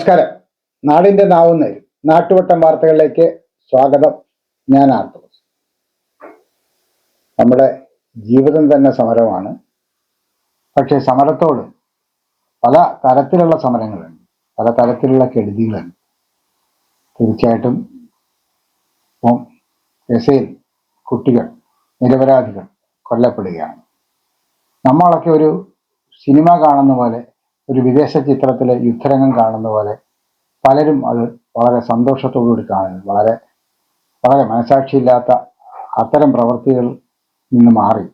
നമസ്കാരം. നാടിന്റെ നാവുന്നേൽ നാട്ടുവട്ടം വാർത്തകളിലേക്ക് സ്വാഗതം. ഞാൻ ആർത്തോസ്. നമ്മുടെ ജീവിതം തന്നെ സമരമാണ്. പക്ഷെ സമരത്തോട് പല തരത്തിലുള്ള സമരങ്ങളുണ്ട്, പല തരത്തിലുള്ള കെടുതികളുണ്ട്. തീർച്ചയായിട്ടും ഇപ്പം ഗസയിൽ കുട്ടികൾ, നിരപരാധികൾ കൊല്ലപ്പെടുകയാണ്. നമ്മളൊക്കെ ഒരു സിനിമ കാണുന്ന പോലെ, ഒരു വിദേശ ചിത്രത്തിലെ യുദ്ധരംഗം കാണുന്ന പോലെ പലരും അത് വളരെ സന്തോഷത്തോടുകൂടി കാണുന്നു. വളരെ വളരെ മനസാക്ഷിയില്ലാത്ത അത്തരം പ്രവൃത്തികളിൽ നിന്ന് മാറി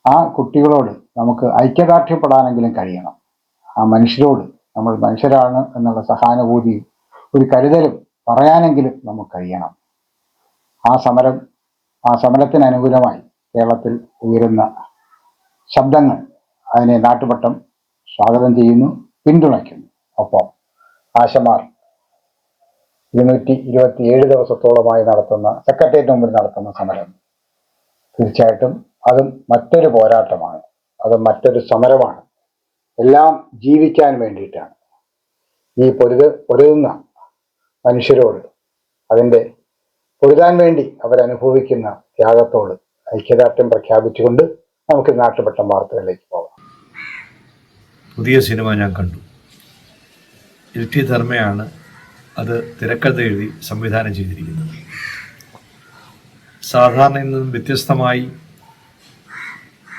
ആ കുട്ടികളോട് നമുക്ക് ഐക്യദാർഢ്യപ്പെടാനെങ്കിലും കഴിയണം. ആ മനുഷ്യരോട് നമ്മൾ മനുഷ്യരാണ് എന്നുള്ള സഹാനുഭൂതിയും ഒരു കരുതലും പറയാനെങ്കിലും നമുക്ക് കഴിയണം. ആ സമരത്തിന് അനുകൂലമായി കേരളത്തിൽ ഉയരുന്ന ശബ്ദങ്ങൾ, അതിനെ നാട്ടുവട്ടം സ്വാഗതം ചെയ്യുന്നു, പിന്തുണയ്ക്കുന്നു. ഒപ്പം ആശമാർ 227 ദിവസത്തോളമായി നടത്തുന്ന, സെക്രട്ടേറിയറ്റിന് മുമ്പിൽ നടത്തുന്ന സമരം തീർച്ചയായിട്ടും അതും മറ്റൊരു പോരാട്ടമാണ്, അതും മറ്റൊരു സമരമാണ്. എല്ലാം ജീവിക്കാൻ വേണ്ടിയിട്ടാണ്. ഈ പൊരുതുന്ന മനുഷ്യരോട്, അതിൻ്റെ പൊരുതാൻ വേണ്ടി അവരനുഭവിക്കുന്ന ത്യാഗത്തോട് ഐക്യദാർഢ്യം പ്രഖ്യാപിച്ചുകൊണ്ട് നമുക്ക് നാട്ടുവട്ടം വാർത്തകളിലേക്ക് പോകാം. പുതിയ സിനിമ ഞാൻ കണ്ടു. LT ധർമ്മയാണ് അത് തിരക്കഥ എഴുതി സംവിധാനം ചെയ്തിരിക്കുന്നത്. സാധാരണയിൽ നിന്നും വ്യത്യസ്തമായി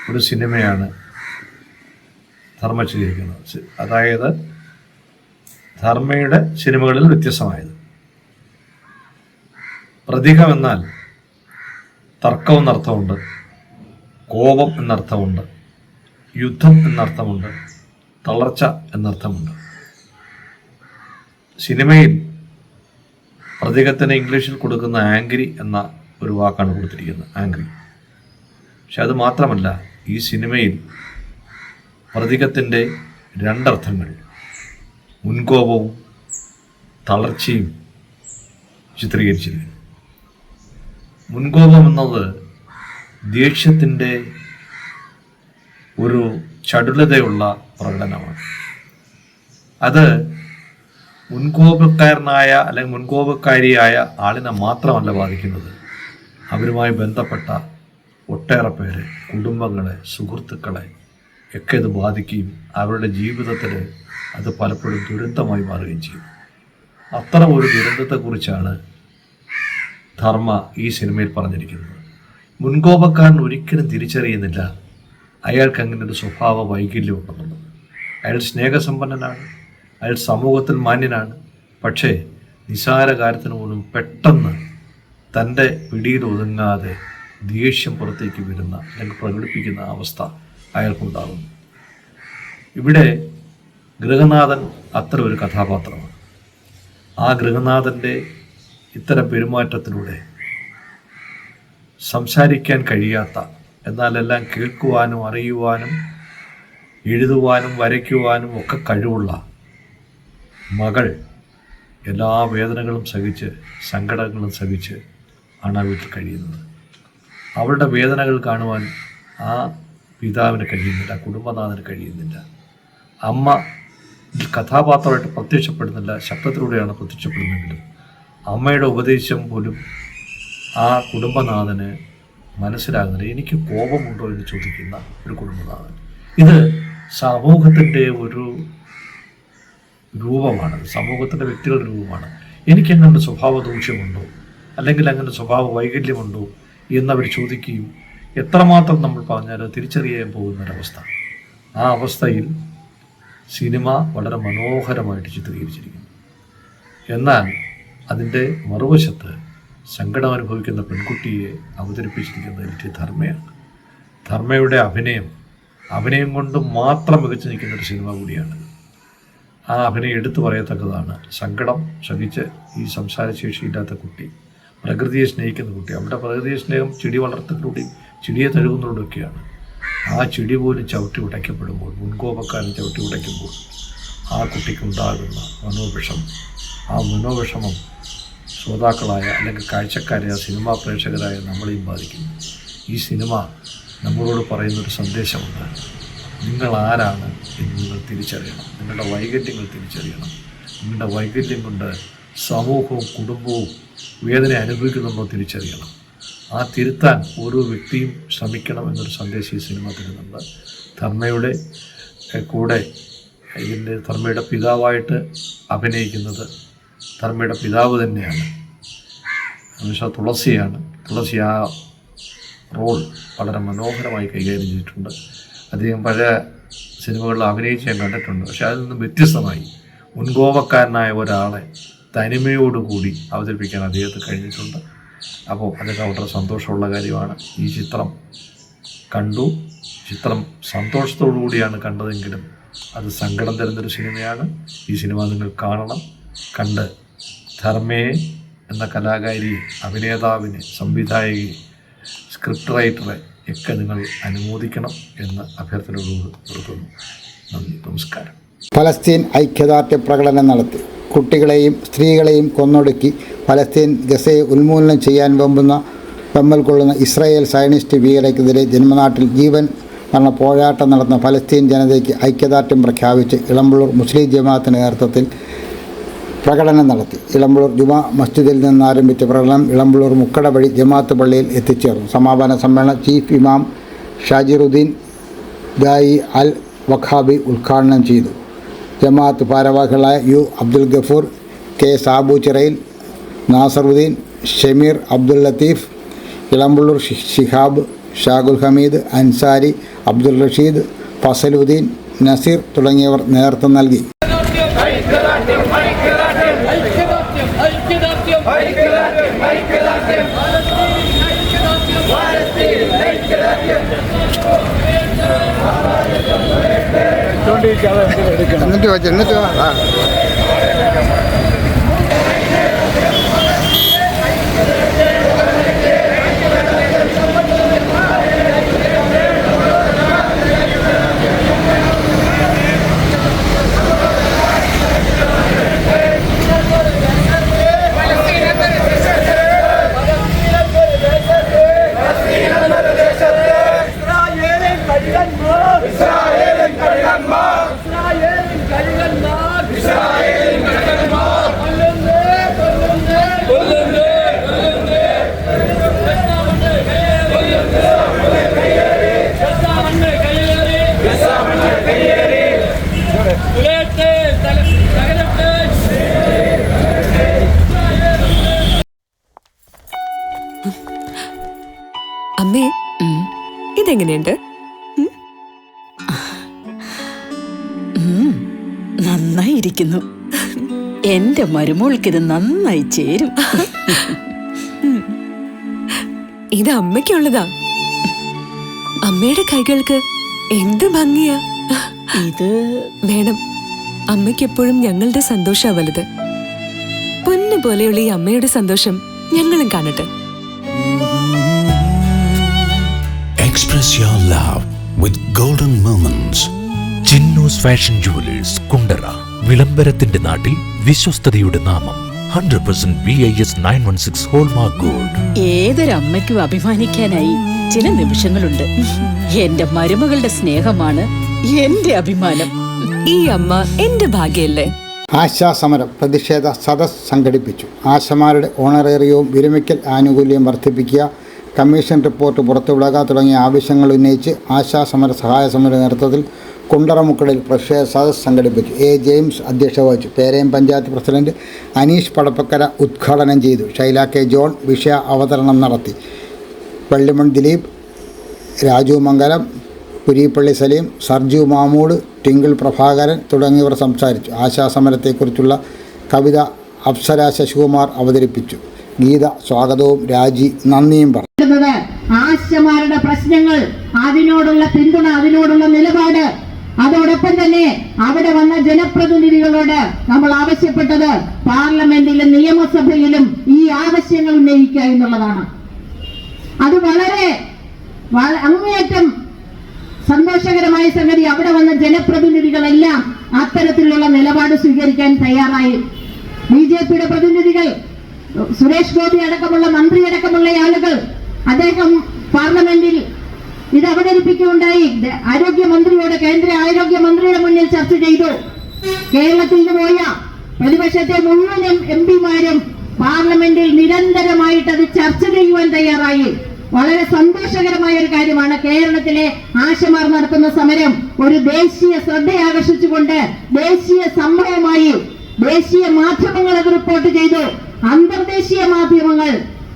ഒരു സിനിമയാണ് ധർമ്മ ചെയ്തിരിക്കുന്നത്. അതായത് ധർമ്മയുടെ സിനിമകളിൽ വ്യത്യസ്തമായത്. പ്രതീകം എന്നാൽ തർക്കം എന്നർത്ഥമുണ്ട്, കോപം എന്നർത്ഥമുണ്ട്, യുദ്ധം എന്നർത്ഥമുണ്ട്, തളർച്ച എന്നർത്ഥമുണ്ട്. സിനിമയിൽ പ്രതീകത്തിന് ഇംഗ്ലീഷിൽ കൊടുക്കുന്ന ആംഗ്രി എന്ന ഒരു വാക്കാണ് കൊടുത്തിരിക്കുന്നത്, ആംഗ്രി. പക്ഷെ അത് മാത്രമല്ല, ഈ സിനിമയിൽ പ്രതീകത്തിൻ്റെ രണ്ടർത്ഥങ്ങൾ, മുൻകോപവും തളർച്ചയും ചിത്രീകരിച്ചിരിക്കുന്നു. മുൻകോപം എന്നത് ദേഷ്യത്തിൻ്റെ ഒരു ചടുലതയുള്ള പ്രകടനമാണ്. അത് മുൻകോപക്കാരനായ അല്ലെങ്കിൽ മുൻകോപക്കാരിയായ ആളിനെ മാത്രമല്ല ബാധിക്കുന്നത്, അവരുമായി ബന്ധപ്പെട്ട ഒട്ടേറെ പേരെ, കുടുംബങ്ങളെ, സുഹൃത്തുക്കളെ ഒക്കെ ഇത് ബാധിക്കുകയും അവരുടെ ജീവിതത്തിൽ അത് പലപ്പോഴും ദുരന്തമായി മാറുകയും ചെയ്യും. അത്തരം ഒരു ദുരന്തത്തെക്കുറിച്ചാണ് ധർമ്മ ഈ സിനിമയിൽ പറഞ്ഞിരിക്കുന്നത്. മുൻകോപക്കാരൻ ഒരിക്കലും തിരിച്ചറിയുന്നില്ല അയാൾക്ക് അങ്ങനെ ഒരു സ്വഭാവ വൈകല്യം ഉണ്ടെന്നുള്ളത്. അയാൾ സ്നേഹസമ്പന്നനാണ്, അയാൾ സമൂഹത്തിൽ മാന്യനാണ്. പക്ഷേ നിസ്സാര കാര്യത്തിന് പോലും പെട്ടെന്ന് തൻ്റെ പിടിയിൽ ഒതുങ്ങാതെ ദേഷ്യം പുറത്തേക്ക് വരുന്ന അല്ലെങ്കിൽ പ്രകടിപ്പിക്കുന്ന അവസ്ഥ അയാൾക്കുണ്ടാകുന്നു. ഇവിടെ ഗൃഹനാഥൻ അത്ര ഒരു കഥാപാത്രമാണ്. ആ ഗൃഹനാഥൻ്റെ ഇത്തരം പെരുമാറ്റത്തിലൂടെ സംസാരിക്കാൻ കഴിയാത്ത, എന്നാൽ എല്ലാം കേൾക്കുവാനും അറിയുവാനും എഴുതുവാനും വരയ്ക്കുവാനും ഒക്കെ കഴിവുള്ള മകൾ എല്ലാ വേദനകളും സഹിച്ച്, സങ്കടങ്ങളും സഹിച്ച് ആണ് ആ വീട്ടിൽ കഴിയുന്നത്. അവളുടെ വേദനകൾ കാണുവാൻ ആ പിതാവിന് കഴിയുന്നില്ല, കുടുംബനാഥന് കഴിയുന്നില്ല. അമ്മ കഥാപാത്രമായിട്ട് പ്രത്യക്ഷപ്പെടുന്നില്ല, ശബ്ദത്തിലൂടെയാണ് പ്രത്യക്ഷപ്പെടുന്നെങ്കിലും അമ്മയുടെ ഉപദേശം പോലും ആ കുടുംബനാഥന് മനസ്സിലാകുന്നില്ല. എനിക്ക് കോപമുണ്ടോ എന്ന് ചോദിക്കുന്ന ഒരു കുടുംബനാഥൻ. ഇത് സമൂഹത്തിൻ്റെ ഒരു രൂപമാണ്, സമൂഹത്തിൻ്റെ വ്യക്തികളുടെ രൂപമാണ്. എനിക്കങ്ങനെ സ്വഭാവ ദൂഷ്യമുണ്ടോ അല്ലെങ്കിൽ അങ്ങനെ സ്വഭാവ വൈകല്യമുണ്ടോ എന്നവർ ചോദിക്കുകയും എത്രമാത്രം നമ്മൾ പറഞ്ഞാൽ തിരിച്ചറിയാൻ പോകുന്നൊരവസ്ഥ. ആ അവസ്ഥയിൽ സിനിമ വളരെ മനോഹരമായിട്ട് ചിത്രീകരിച്ചിരിക്കുന്നു. എന്നാൽ അതിൻ്റെ മറുവശത്ത് സങ്കടം അനുഭവിക്കുന്ന പെൺകുട്ടിയെ അവതരിപ്പിച്ചിരിക്കുന്നത് LT ധർമ്മയാണ്. ധർമ്മയുടെ അഭിനയം കൊണ്ട് മാത്രം മികച്ചു നിൽക്കുന്നൊരു സിനിമ കൂടിയാണ്. ആ അഭിനയം എടുത്തു പറയത്തക്കതാണ്. സങ്കടം സഹിച്ച് ഈ സംസാരശേഷിയില്ലാത്ത കുട്ടി, പ്രകൃതിയെ സ്നേഹിക്കുന്ന കുട്ടി, അവിടെ പ്രകൃതിയെ സ്നേഹം ചെടി വളർത്തലിലൂടെയും ചെടിയെ തഴുകുന്നതോടൊക്കെയാണ്. ആ ചെടി പോലും ചവിട്ടി ഉടയ്ക്കപ്പെടുമ്പോൾ, മുൻകോപക്കാരൻ ചവിട്ടി ഉടയ്ക്കുമ്പോൾ ആ കുട്ടിക്കുണ്ടാകുന്ന ആ മനോവിഷമം ശ്രോതാക്കളായ അല്ലെങ്കിൽ കാഴ്ചക്കാരായ സിനിമാ പ്രേക്ഷകരായ നമ്മളെയും ബാധിക്കുന്നു. ഈ സിനിമ നമ്മളോട് പറയുന്നൊരു സന്ദേശമുണ്ട്. നിങ്ങൾ ആരാണ് എന്ന് നിങ്ങൾ തിരിച്ചറിയണം, നിങ്ങളുടെ വൈകല്യങ്ങൾ തിരിച്ചറിയണം, നിങ്ങളുടെ വൈകല്യം കൊണ്ട് സമൂഹവും കുടുംബവും വേദന അനുഭവിക്കുന്നുണ്ടോ തിരിച്ചറിയണം. ആ തിരുത്താൻ ഓരോ വ്യക്തിയും ശ്രമിക്കണം എന്നൊരു സന്ദേശം ഈ സിനിമ തരുന്നുണ്ട്. ധർമ്മയുടെ കൂടെ ഇതിൻ്റെ ധർമ്മയുടെ പിതാവായിട്ട് അഭിനയിക്കുന്നത് ധർമ്മയുടെ പിതാവ് തന്നെയാണ്, എന്നുവെച്ചാൽ തുളസിയാണ്. തുളസി ആ റോൾ വളരെ മനോഹരമായി കൈകാര്യം ചെയ്തിട്ടുണ്ട്. അദ്ദേഹം പഴയ സിനിമകളിൽ അഭിനയിച്ച് ഞാൻ കണ്ടിട്ടുണ്ട്. പക്ഷെ അതിൽ നിന്നും വ്യത്യസ്തമായി മുൻകോപക്കാരനായ ഒരാളെ തനിമയോടുകൂടി അവതരിപ്പിക്കാൻ അദ്ദേഹത്തിന് കഴിഞ്ഞിട്ടുണ്ട്. അപ്പോൾ അതൊക്കെ വളരെ സന്തോഷമുള്ള കാര്യമാണ്. ഈ ചിത്രം കണ്ടു. ചിത്രം സന്തോഷത്തോടു കൂടിയാണ് കണ്ടതെങ്കിലും അത് സങ്കടം തരുന്നൊരു സിനിമയാണ്. ഈ സിനിമ നിങ്ങൾ കാണണം. കണ്ട് ധർമ്മയെ എന്ന കലാകാരിയെ, അഭിനേതാവിനെ, സംവിധായകയെ, സ്ക്രിപ്റ്റ് റൈറ്ററെ ഒക്കെ നിങ്ങൾ അനുമോദിക്കണം എന്ന് അഭ്യർത്ഥനയോട് നിർത്തുന്നു. നന്ദി, നമസ്കാരം. ഫലസ്തീൻ ഐക്യദാർഢ്യ പ്രകടനം നടത്തി. കുട്ടികളെയും സ്ത്രീകളെയും കൊന്നൊടുക്കി ഫലസ്തീൻ ഗസയെ ഉന്മൂലനം ചെയ്യാൻ വെമ്പൽ കൊള്ളുന്ന ഇസ്രായേൽ സയനിസ്റ്റ് ഭീകരതയ്ക്കെതിരെ ജന്മനാട്ടിൽ ജീവൻ മരണ പോരാട്ടം നടത്തുന്ന ഫലസ്തീൻ ജനതയ്ക്ക് ഐക്യദാർഢ്യം പ്രഖ്യാപിച്ച് ഇളമ്പള്ളൂർ മുസ്ലിം ജമാഅത്തിൻ്റെ നേതൃത്വത്തിൽ പ്രകടനം നടത്തി. ഇളമ്പള്ളൂർ ജുമാ മസ്ജിദിൽ നിന്ന് ആരംഭിച്ച പ്രകടനം ഇളമ്പള്ളൂർ മുക്കട വഴി ജമാഅത്ത് പള്ളിയിൽ എത്തിച്ചേർന്നു. സമാപന സമ്മേളനം ചീഫ് ഇമാം ഷാജിറുദ്ദീൻ ദായി അൽ വഖാബി ഉദ്ഘാടനം ചെയ്തു. ജമാഅത്ത് ഭാരവാഹികളായ യു അബ്ദുൽ ഗഫൂർ, കെ സാബു ചിറയിൽ, നാസറുദ്ദീൻ, ഷമീർ, അബ്ദുൽ ലത്തീഫ്, ഇളമ്പള്ളൂർ ശിഹാബ്, ഷാഗുൽ ഹമീദ്, അൻസാരി, അബ്ദുൽ റഷീദ്, ഫസലുദ്ദീൻ, നസീർ തുടങ്ങിയവർ നേതൃത്വം നൽകി. എന്നിട്ട് വാ. അമ്മേ, ഇതെങ്ങനെയുണ്ട്? നന്നായിരിക്കുന്നു. എന്റെ മരുമോൾക്കിത് നന്നായി ചേരും. ഇത് അമ്മയ്ക്കുള്ളതാ. അമ്മയുടെ കൈകൾക്ക് എന്ത് ഭംഗിയാ. ഇത് വേണം. അമ്മയ്ക്കെപ്പോഴും ഞങ്ങളുടെ സന്തോഷാ വലുത്. പൊന്നു പോലെയുള്ള ഈ അമ്മയുടെ സന്തോഷം ഞങ്ങളും കാണട്ടെ. Express your love with golden moments. Chinnus fashion jewellers, Kundara. വിളംബരത്തിന്റെ നാട്ടിൽ വിശ്വസ്തതയുടെ നാമം. 100% BIS 916 ഹോൾമാർക്ക് ഗോൾഡ്. ഏതൊരമ്മയ്ക്കും അഭിമാനിക്കാനായി ചില നിമിഷങ്ങളുണ്ട്. എന്റെ മരുമകളുടെ സ്നേഹമാണ് എന്റെ അഭിമാനം. ഈ അമ്മ എന്റെ ഭാഗ്യല്ലേ. ആശാസമരം പ്രതിഷേധ സദസ് സംഘടിപ്പിച്ചു. ആശമാരുടെ ഓണറേറിയവും വിരമിക്കൽ ആനുകൂല്യം വർദ്ധിപ്പിക്കുക, കമ്മീഷൻ റിപ്പോർട്ട് പുറത്തുവിടുക തുടങ്ങിയ ആവശ്യങ്ങൾ ഉന്നയിച്ച് ആശാസമര സഹായ സമര നേതൃത്വത്തിൽ കുണ്ടറമുക്കടയിൽ പ്രതിഷേധ സദസ് സംഘടിപ്പിച്ചു. എ ജെയിംസ് അധ്യക്ഷത വഹിച്ചു. പേരയം പഞ്ചായത്ത് പ്രസിഡന്റ് അനീഷ് പടപ്പക്കര ഉദ്ഘാടനം ചെയ്തു. ഷൈല കെ ജോൺ വിഷയ അവതരണം നടത്തി. പള്ളിമൺ ദിലീപ്, രാജു മംഗലം, പുരീപ്പള്ളി സലീം, സർജു മാമൂട്, ടിങ്കിൾ പ്രഭാകരൻ തുടങ്ങിയവർ സംസാരിച്ചു. ആശാസമരത്തെക്കുറിച്ചുള്ള കവിത അപ്സര ശശികുമാർ അവതരിപ്പിച്ചു. ഗീത സ്വാഗതവും രാജി നന്ദിയും പറഞ്ഞു. ആശമാരുടെ പ്രശ്നങ്ങൾ, അതിനോടുള്ള പിന്തുണ, അതിനോടുള്ള നിലപാട്, അതോടൊപ്പം തന്നെ അവിടെ വന്ന ജനപ്രതിനിധികളോട് നമ്മൾ ആവശ്യപ്പെട്ടത് പാർലമെന്റിലും നിയമസഭയിലും ഈ ആവശ്യങ്ങൾ ഉന്നയിക്കുക എന്നുള്ളതാണ്. അത് വളരെ അങ്ങേയറ്റം സന്തോഷകരമായ സംഗതി. അവിടെ വന്ന ജനപ്രതിനിധികളെല്ലാം അത്തരത്തിലുള്ള നിലപാട് സ്വീകരിക്കാൻ തയ്യാറായി. BJPയുടെ പ്രതിനിധികൾ, സുരേഷ് ഗോപി അടക്കമുള്ള മന്ത്രിയടക്കമുള്ള ആളുകൾ, അദ്ദേഹം പാർലമെന്റിൽ ഇത് അവതരിപ്പിക്കുകയുണ്ടായി. ആരോഗ്യമന്ത്രിയോട്, കേന്ദ്ര ആരോഗ്യമന്ത്രിയുടെ മുന്നിൽ ചർച്ച ചെയ്തു. കേരളത്തിൽ നിന്ന് പോയ പ്രതിപക്ഷത്തെ മുഴുവൻ എംപിമാരും പാർലമെന്റിൽ നിരന്തരമായിട്ട് അത് ചർച്ച ചെയ്യുവാൻ തയ്യാറായി. വളരെ സന്തോഷകരമായ ഒരു കാര്യമാണ്. കേരളത്തിലെ ആശമാർ നടത്തുന്ന സമരം ഒരു ദേശീയ ശ്രദ്ധയാകർഷിച്ചുകൊണ്ട് ദേശീയ സംഭവമായി ദേശീയ മാധ്യമങ്ങൾ അത് റിപ്പോർട്ട് ചെയ്തു. അന്തർദേശീയ മാധ്യമങ്ങൾ,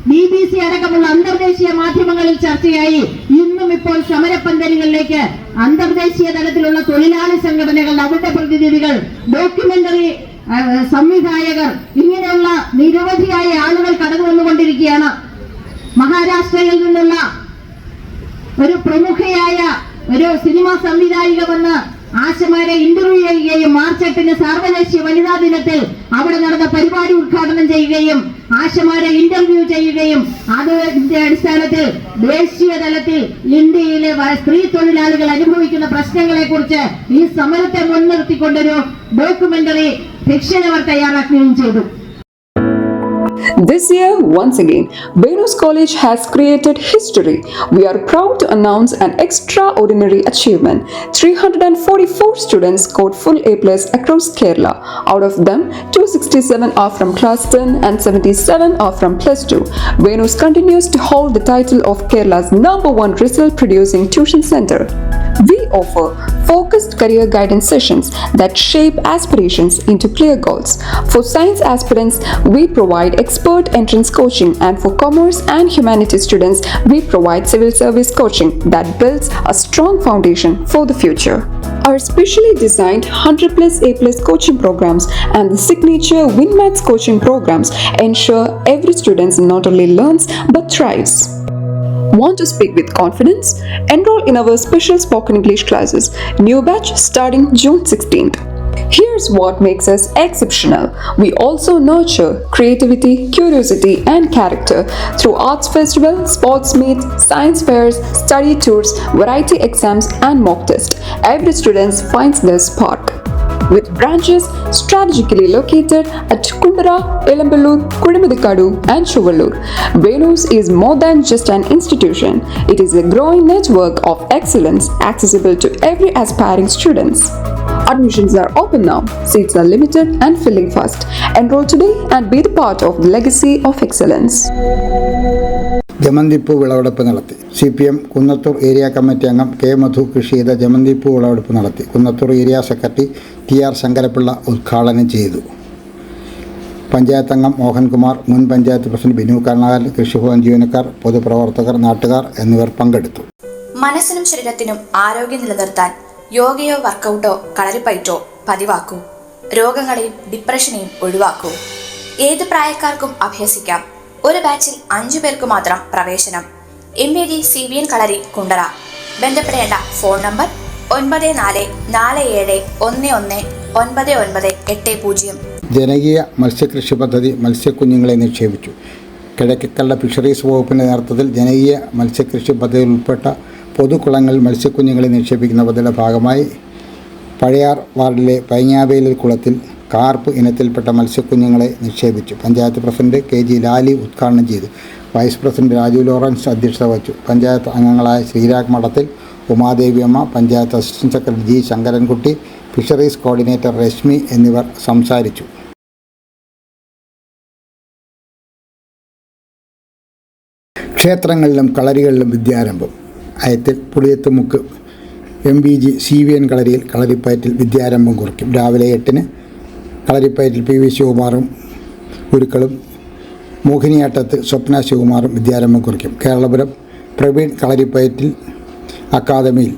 BBC അടക്കമുള്ള അന്തർദേശീയ മാധ്യമങ്ങളിൽ ചർച്ചയായി. ഇന്നും ഇപ്പോൾ സമരപന്തലുകളിലേക്ക് അന്തർദേശീയ തലത്തിലുള്ള തൊഴിലാളി സംഘടനകൾ, അവരുടെ പ്രതിനിധികൾ, ഡോക്യുമെന്ററി സംവിധായകർ, ഇങ്ങനെയുള്ള നിരവധിയായ ആളുകൾ കടന്നു വന്നുകൊണ്ടിരിക്കുകയാണ്. മഹാരാഷ്ട്രയിൽ നിന്നുള്ള ഒരു പ്രമുഖയായ ഒരു സിനിമാ സംവിധായിക വന്ന് ആശമാരെ ഇന്റർവ്യൂ ചെയ്യുകയും മാർച്ച് 8 സാർവദേശീയ വനിതാ ദിനത്തിൽ അവിടെ നടന്ന പരിപാടി ഉദ്ഘാടനം ചെയ്യുകയും ആശമാരെ ഇന്റർവ്യൂ ചെയ്യുകയും അതിന്റെ അടിസ്ഥാനത്തിൽ ദേശീയ തലത്തിൽ ഇന്ത്യയിലെ സ്ത്രീ തൊഴിലാളികൾ അനുഭവിക്കുന്ന പ്രശ്നങ്ങളെ കുറിച്ച് ഈ സമരത്തെ മുൻനിർത്തിക്കൊണ്ടൊരു ഡോക്യുമെന്ററി ഫിക്ഷൻ അവർ തയ്യാറാക്കുകയും ചെയ്തു. This year, once again, Venus College has created history. We are proud to announce an extraordinary achievement. 344 students scored full A+ across Kerala. Out of them, 267 are from class 10 and 77 are from plus 2. Venus continues to hold the title of Kerala's #1 result-producing tuition center. We offer focused career guidance sessions that shape aspirations into clear goals. For science aspirants, we provide expert entrance coaching, and for commerce and humanities students, we provide civil service coaching that builds a strong foundation for the future. Our specially designed 100+ A+ coaching programs and the signature WinMaths coaching programs ensure every student not only learns but thrives. Want to speak with confidence? Enroll in our special spoken English classes. New batch starting June 16th. Here's what makes us exceptional. We also nurture creativity, curiosity, and character through arts festival, sports meets, science fairs, study tours, variety exams, and mock tests. Every student finds their spark. With branches strategically located at Kundara, Elamballur, Kudimudikadu, and Chuvallur, Venus is more than just an institution. It is a growing network of excellence accessible to every aspiring students. Admissions are open now. Seats are limited and filling fast. Enroll today and be the part of the legacy of excellence. ജമന്തിപ്പൂ വിളവെടുപ്പ് നടത്തി. CPM Kunnathur area committee അംഗം K. മധു കൃഷി ചെയ്ത ജമന്തിപ്പൂ വിളവെടുപ്പ് നടത്തി. Kunnathur area secretary TR Sankara Pillai ഉദ്ഘാടനം ചെയ്തു. പഞ്ചായത്ത് അംഗം മോഹൻകുമാർ, മുൻ പഞ്ചായത്ത് പ്രസിഡന്റ് ബിനു കർണാകൽ, കൃഷിഭവൻ ജീവനക്കാർ, പൊതുപ്രവർത്തകർ, നാട്ടുകാർ എന്നിവർ പങ്കെടുത്തു. മനസ്സിനും ശരീരത്തിനും ആരോഗ്യം നിലനിർത്താൻ യോഗയോ വർക്കൗട്ടോ കളരിപ്പയറ്റോ പതിവാക്കൂ. രോഗങ്ങളെയും ഡിപ്രഷനെയും ഒഴിവാക്കൂ. ഏത് പ്രായക്കാർക്കും അഭ്യസിക്കാം. ഒരു ബാച്ചിൽ 5 പേർക്ക് മാത്രം പ്രവേശനം. MAD CBN കളരി കുണ്ടറ. ബന്ധപ്പെടേണ്ട ഫോൺ നമ്പർ 9447119980. ജനകീയ മത്സ്യകൃഷി പദ്ധതി മത്സ്യക്കുഞ്ഞുങ്ങളെ നിക്ഷേപിച്ചു. കിഴക്കക്കല്ല ഫിഷറീസ് വകുപ്പിൻ്റെ നേതൃത്വത്തിൽ ജനകീയ മത്സ്യകൃഷി പദ്ധതിയിൽ ഉൾപ്പെട്ട പൊതുക്കുളങ്ങളിൽ മത്സ്യക്കുഞ്ഞുങ്ങളെ നിക്ഷേപിക്കുന്ന പദ്ധതിയുടെ ഭാഗമായി പഴയാർ വാർഡിലെ പൈങ്ങാവേലിൽ കുളത്തിൽ കാർപ്പ് ഇനത്തിൽപ്പെട്ട മത്സ്യക്കുഞ്ഞുങ്ങളെ നിക്ഷേപിച്ചു. പഞ്ചായത്ത് പ്രസിഡന്റ് KG ലാലി ഉദ്ഘാടനം ചെയ്തു. വൈസ് പ്രസിഡന്റ് രാജു ലോറൻസ് അധ്യക്ഷത വഹിച്ചു. പഞ്ചായത്ത് അംഗങ്ങളായ Sreerag Madathil, Umadeviyamma, panchayat assistant secretary G. Sankarankutty, fisheries coordinator Reshmi എന്നിവർ സംസാരിച്ചു. ക്ഷേത്രങ്ങളിലും കളരികളിലും വിദ്യാരംഭം. അയത്തിൽ പുളിയത്തുമുക്ക് MVG CVN കളരിയിൽ കളരിപ്പയറ്റിൽ വിദ്യാരംഭം കുറിക്കും. രാവിലെ 8-ന് കളരിപ്പയറ്റിൽ PV ശിവകുമാറും ഗുരുക്കളും, മോഹിനിയാട്ടത്ത് സ്വപ്ന ശിവകുമാറും വിദ്യാരംഭം കുറിക്കും. കേരളപുരം പ്രവീൺ കളരിപ്പയറ്റിൽ അക്കാദമിയിൽ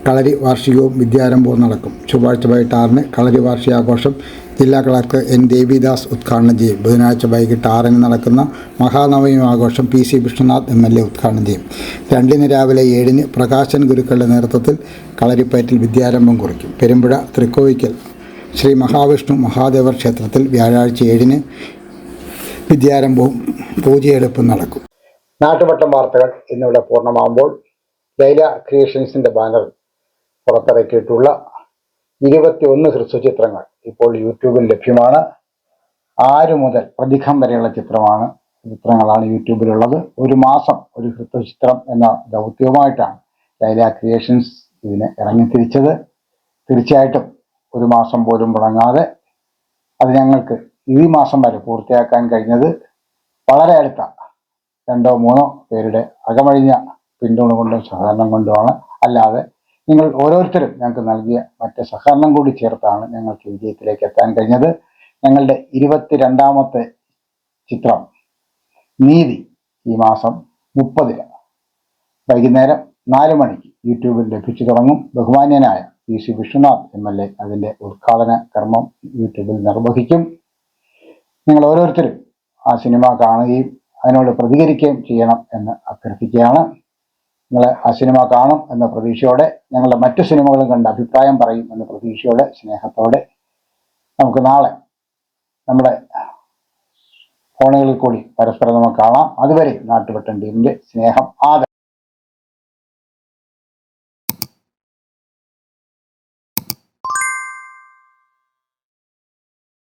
കളരി വാർഷികവും വിദ്യാരംഭവും നടക്കും. ചൊവ്വാഴ്ച വൈകിട്ട് 6-ന് കളരി വാർഷികാഘോഷം ജില്ലാ കളക്ടർ N. ദേവിദാസ് ഉദ്ഘാടനം ചെയ്യും. ബുധനാഴ്ച വൈകിട്ട് 6-ന് നടക്കുന്ന മഹാനവമി ആഘോഷം PC വിഷ്ണുനാഥ് MLA ഉദ്ഘാടനം ചെയ്യും. 2-ന് രാവിലെ 7-ന് പ്രകാശൻ ഗുരുക്കളുടെ നേതൃത്വത്തിൽ കളരിപ്പയറ്റിൽ വിദ്യാരംഭം കുറിക്കും. പെരുമ്പുഴ തൃക്കോവിക്കൽ ശ്രീ മഹാവിഷ്ണു മഹാദേവർ ക്ഷേത്രത്തിൽ വ്യാഴാഴ്ച 7-ന് വിദ്യാരംഭവും പൂജയെടുപ്പും നടക്കും. നാട്ടുവട്ടം വാർത്തകൾ ഇന്നിവിടെ പൂർണ്ണമാകുമ്പോൾ ലൈല ക്രിയേഷൻസിൻ്റെ ബാനർ പുറത്തിറക്കിയിട്ടുള്ള 21 ഹ്രസ്വചിത്രങ്ങൾ ഇപ്പോൾ യൂട്യൂബിൽ ലഭ്യമാണ്. 6 മുതൽ പ്രതിഖം വരെയുള്ള ചിത്രങ്ങളാണ് യൂട്യൂബിലുള്ളത്. ഒരു മാസം ഒരു ഹ്രസ്വചിത്രം എന്ന ദൗത്യവുമായിട്ടാണ് ലൈല ക്രിയേഷൻസ് ഇതിന് ഇറങ്ങിത്തിരിച്ചത്. തീർച്ചയായിട്ടും ഒരു മാസം പോലും മുടങ്ങാതെ അത് ഞങ്ങൾക്ക് ഈ മാസം വരെ പൂർത്തിയാക്കാൻ കഴിഞ്ഞത് വളരെ അടുത്ത 2 or 3 പേരുടെ അകമഴിഞ്ഞ പിന്തുണ കൊണ്ടും സഹകരണം കൊണ്ടുമാണ്. അല്ലാതെ നിങ്ങൾ ഓരോരുത്തരും ഞങ്ങൾക്ക് നൽകിയ മറ്റ് സഹകരണം കൂടി ചേർത്താണ് ഞങ്ങൾക്ക് വിജയത്തിലേക്ക് എത്താൻ കഴിഞ്ഞത്. ഞങ്ങളുടെ 22ാമത്തെ ചിത്രം നീതി ഈ മാസം 30 വൈകുന്നേരം 4 മണിക്ക് യൂട്യൂബിൽ ലഭിച്ചു തുടങ്ങും. ബഹുമാന്യനായ PC വിശ്വനാഥ് MLA അതിൻ്റെ ഉദ്ഘാടന കർമ്മം യൂട്യൂബിൽ നിർവഹിക്കും. നിങ്ങൾ ഓരോരുത്തരും ആ സിനിമ കാണുകയും അതിനോട് പ്രതികരിക്കുകയും ചെയ്യണം എന്ന് അഭ്യർത്ഥിക്കുകയാണ്. നിങ്ങൾ ആ സിനിമ കാണും എന്ന പ്രതീക്ഷയോടെ, ഞങ്ങളുടെ മറ്റു സിനിമകളും കണ്ട് അഭിപ്രായം പറയും എന്ന പ്രതീക്ഷയോടെ, സ്നേഹത്തോടെ നമുക്ക് നാളെ നമ്മുടെ ഫോണുകളിൽ കൂടി പരസ്പരം നമുക്ക് കാണാം. അതുവരെ നാട്ടുവട്ടം ടീമിൻ്റെ സ്നേഹം, ആദരം.